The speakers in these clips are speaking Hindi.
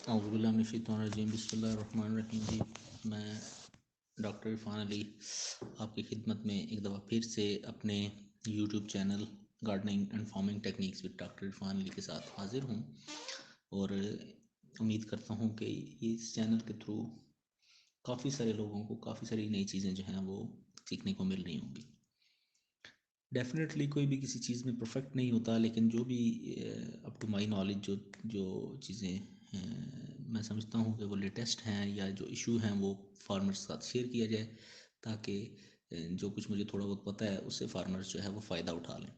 औज़ुबिल्लाहिमिनश्शैतानिर्रजीम बिस्मिल्लाहिर्रहमानिर्रहीम जी। मैं डॉक्टर इरफान अली आपकी खिदमत में एक दफ़ा फिर से अपने YouTube channel gardening and farming techniques with doctor Irfan Ali के साथ हाज़िर हूँ और उम्मीद करता हूँ कि इस चैनल के थ्रू काफ़ी सारे लोगों को काफ़ी सारी नई चीज़ें जो हैं वो सीखने को मिल रही होंगी। डेफ़िनेटली कोई भी किसी चीज़ में परफेक्ट नहीं होता, लेकिन जो भी अप टू माई नॉलेज जो जो चीज़ें मैं समझता हूँ कि वो लेटेस्ट हैं या जो इशू हैं वो फार्मर्स के साथ शेयर किया जाए, ताकि जो कुछ मुझे थोड़ा बहुत पता है उससे फार्मर्स जो है वो फ़ायदा उठा लें।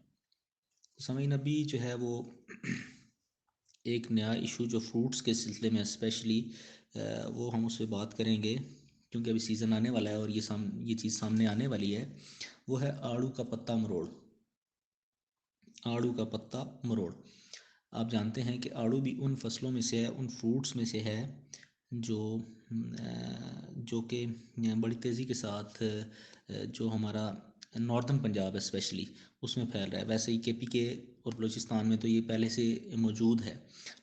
समझ अभी जो है वो एक नया इशू जो फ्रूट्स के सिलसिले में स्पेशली वो हम उस पर बात करेंगे, क्योंकि अभी सीज़न आने वाला है और ये चीज़ सामने आने वाली है। वो है आड़ू का पत्ता मरोड़। आड़ू का पत्ता मरोड़, आप जानते हैं कि आड़ू भी उन फसलों में से है, उन फ्रूट्स में से है जो जो कि बड़ी तेज़ी के साथ जो हमारा नॉर्दर्न पंजाब है स्पेशली उसमें फैल रहा है। वैसे ही केपी और बलूचिस्तान में तो ये पहले से मौजूद है,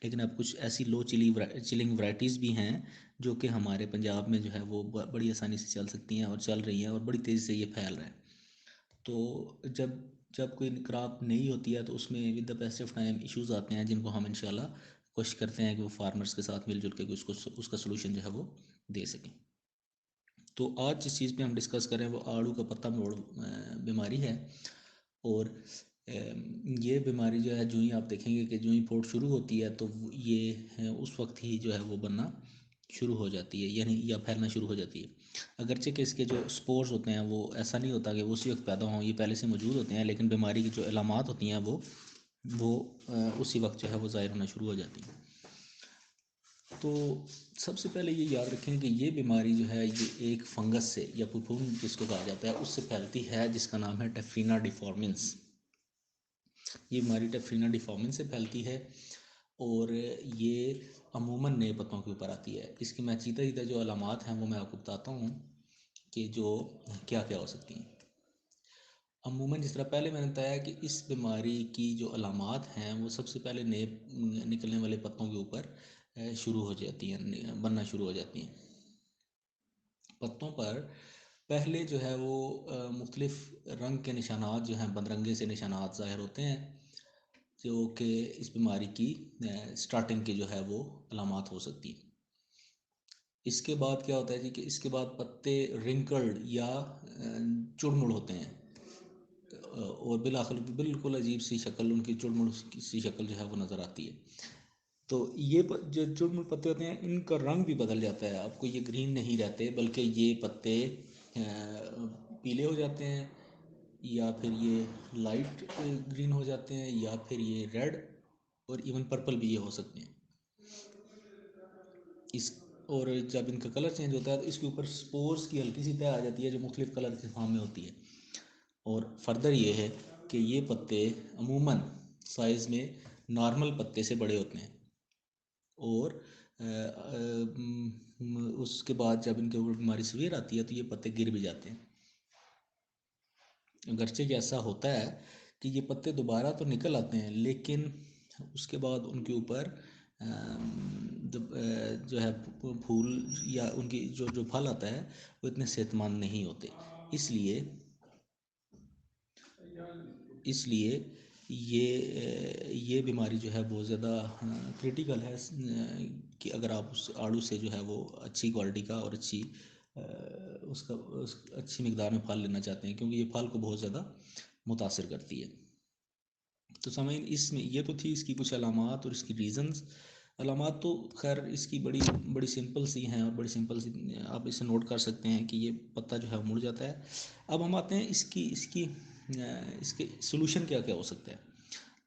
लेकिन अब कुछ ऐसी लो चिलिंग वैरायटीज़ भी हैं जो कि हमारे पंजाब में जो है वो बड़ी आसानी से चल सकती हैं और चल रही हैं और बड़ी तेज़ी से ये फैल रहा है। तो जब जब कोई क्रॉप नहीं होती है तो उसमें with the passage of time issues आते हैं, जिनको हम इंशाल्लाह कोशिश करते हैं कि वो फार्मर्स के साथ मिलजुल के उसको उसका सोल्यूशन जो है वो दे सकें। तो आज जिस चीज़ पे हम डिस्कस करें वो आड़ू का पत्ता मोड़ बीमारी है। और ये बीमारी जो है, जो ही आप देखेंगे कि जो ही पोट शुरू होती है तो ये उस वक्त ही जो है वो बनना शुरू हो जाती है, यानी या फैलना शुरू हो जाती है। अगरचे कि इसके जो स्पोर्स होते हैं वो ऐसा नहीं होता कि वो उसी वक्त पैदा हों, ये पहले से मौजूद होते हैं, लेकिन बीमारी की जो अलामात होती हैं वो उसी वक्त जो है वो ज़ाहिर होना शुरू हो जाती हैं। तो सबसे पहले ये याद रखें कि ये बीमारी जो है ये एक फंगस से या फफूंद जिसको कहा जाता है उससे फैलती है, जिसका नाम है टेफ्रीना डिफॉर्मिन्स। ये बीमारी टेफ्रीना डिफॉर्मिन्स से फैलती है और ये अमूमन नए पत्तों के ऊपर आती है। इसकी मैं सीधा सीधा जो अलामात हैं वो मैं आपको बताता हूँ कि जो क्या क्या हो सकती हैं। अमूमन जिस तरह पहले मैंने बताया कि इस बीमारी की जो अलामात हैं वो सबसे पहले नए निकलने वाले पत्तों के ऊपर शुरू हो जाती हैं, बनना शुरू हो जाती हैं। पत्तों पर पहले जो है वो मुख्तलिफ रंग के निशानात जो हैं, बदरंगे से निशानात ज़ाहिर होते हैं, जो कि इस बीमारी की स्टार्टिंग की जो है वो अलामात हो सकती हैं। इसके बाद क्या होता है जी कि इसके बाद पत्ते रिंकल्ड या चुड़मुड़ होते हैं और बिलाखिर बिल्कुल अजीब सी शक्ल, उनकी चुड़मुड़ सी शक्ल जो है वो नज़र आती है। तो ये जो चुड़मुड़ पत्ते होते हैं इनका रंग भी बदल जाता है, आपको ये ग्रीन नहीं रहते बल्कि ये पत्ते पीले हो जाते हैं, या फिर ये लाइट ग्रीन हो जाते हैं, या फिर ये रेड और इवन पर्पल भी ये हो सकते हैं। इस और जब इनका कलर चेंज होता है तो इसके ऊपर स्पोर्स की हल्की सी तह आ जाती है जो मुख्तलिफ कलर के फॉर्म में होती है। और फर्दर ये है कि ये पत्ते अमूमन साइज़ में नॉर्मल पत्ते से बड़े होते हैं और उसके बाद जब इनके ऊपर बीमारी सवेर आती है तो ये पत्ते गिर भी जाते हैं। अगरचे कि ऐसा होता है कि ये पत्ते दोबारा तो निकल आते हैं, लेकिन उसके बाद उनके ऊपर जो है फूल या उनकी जो जो फल आता है वो इतने सेहतमंद नहीं होते। इसलिए इसलिए ये बीमारी जो है बहुत ज़्यादा क्रिटिकल है, कि अगर आप उस आड़ू से जो है वो अच्छी क्वालिटी का और अच्छी अच्छी मकदार में फल लेना चाहते हैं, क्योंकि ये फल को बहुत ज़्यादा मुतासर करती है। तो समझ इसमें ये तो थी इसकी कुछ अलामात और इसकी रीज़न्स। अलामात तो खैर इसकी बड़ी बड़ी सिंपल सी हैं और बड़ी सिंपल सी आप इसे नोट कर सकते हैं कि ये पत्ता जो है मुड़ जाता है। अब हम आते हैं इसकी इसकी इसके सोल्यूशन क्या क्या हो सकता है।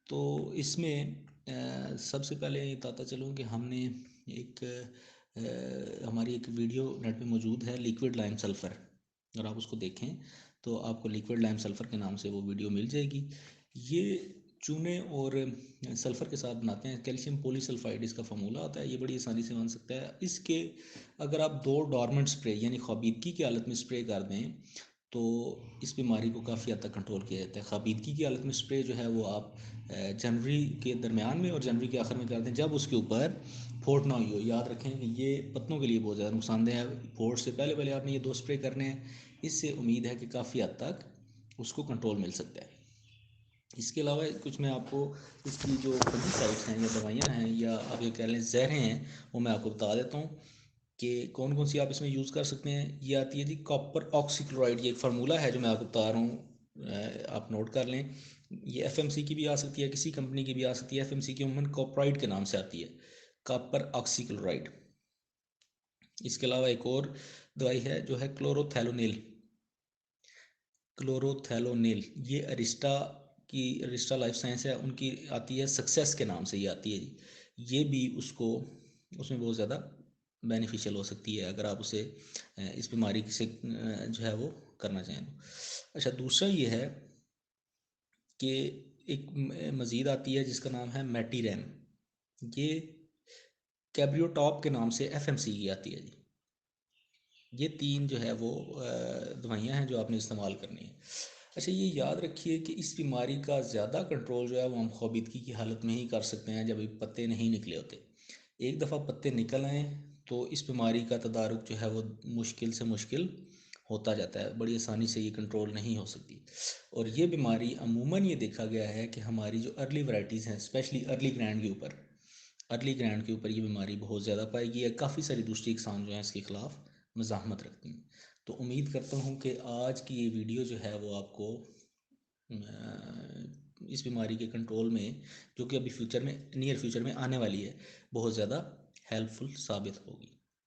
तो इसमें सबसे पहले बताता चलूँ कि हमने एक हमारी एक वीडियो नेट पे मौजूद है, लिक्विड लाइम सल्फ़र। अगर आप उसको देखें तो आपको लिक्विड लाइम सल्फ़र के नाम से वो वीडियो मिल जाएगी। ये चूने और सल्फ़र के साथ बनाते हैं, कैल्शियम पॉलीसल्फाइड इसका फार्मूला आता है, ये बड़ी आसानी से बन सकता है। इसके अगर आप 2 डॉर्मेंट स्प्रे यानी ख्वाबीदगी की हालत में स्प्रे कर दें तो इस बीमारी को काफ़ी हद तक कंट्रोल किया जाता है। ख़ाबीदगी की हालत में स्प्रे जो है वो आप जनवरी के दरमियान में और जनवरी के आखिर में करते हैं, जब उसके ऊपर फोट ना हुई हो। याद रखें कि ये पत्तों के लिए बहुत ज़्यादा नुकसानदेह है। फोट से पहले पहले आपने ये 2 स्प्रे करने हैं। इससे उम्मीद है कि काफ़ी हद तक उसको कंट्रोल मिल सकता है। इसके अलावा कुछ मैं आपको इसकी जो फंजीसाइड्स हैं या दवाइयाँ हैं या आप ये कह लें जहरें हैं, वो मैं आपको बता देता हूँ कि कौन कौन सी आप इसमें यूज़ कर सकते हैं। ये आती है जी कॉपर ऑक्सीक्लोराइड। ये एक फार्मूला है जो मैं आपको बता रहा हूँ, आप नोट कर लें। ये एफएमसी की भी आ सकती है, किसी कंपनी की भी आ सकती है। एफएमसी की उमूमन कॉपराइड के नाम से आती है, कॉपर ऑक्सीक्लोराइड। इसके अलावा एक और दवाई है जो है क्लोरोथैलोनिल। क्लोरोथैलोनिल ये अरिस्टा लाइफ साइंस है, उनकी आती है सक्सेस के नाम से, ये आती है जी। ये भी उसको उसमें बहुत ज़्यादा बेनिफिशियल हो सकती है अगर आप उसे इस बीमारी से जो है वो करना चाहें तो। अच्छा, दूसरा ये है कि एक मज़ीद आती है जिसका नाम है मैटीरैम। ये कैब्रियोटॉप के नाम से एफएमसी की आती है जी। ये 3 जो है वो दवाइयाँ हैं जो आपने इस्तेमाल करनी है। अच्छा, ये याद रखिए कि इस बीमारी का ज़्यादा कंट्रोल जो है वो हम ख़ाबिदगी की हालत में ही कर सकते हैं, जब पत्ते नहीं निकले होते। एक दफ़ा पत्ते निकल आएँ तो इस बीमारी का तदारुक जो है वो मुश्किल से मुश्किल होता जाता है, बड़ी आसानी से ये कंट्रोल नहीं हो सकती। और ये बीमारी अमूमन ये देखा गया है कि हमारी जो अर्ली वैराइटीज़ हैं, स्पेशली अर्ली ग्रैंड के ऊपर ये बीमारी बहुत ज़्यादा पाई गई है। काफ़ी सारी दूसरी अक़साम जो हैं इसके ख़िलाफ़ मज़ाहमत रखती हैं। तो उम्मीद करता हूँ कि आज की ये वीडियो जो है वो आपको इस बीमारी के कंट्रोल में, जो कि अभी फ्यूचर में, नियर फ्यूचर में आने वाली है, बहुत ज़्यादा हेल्पफुल साबित होगी।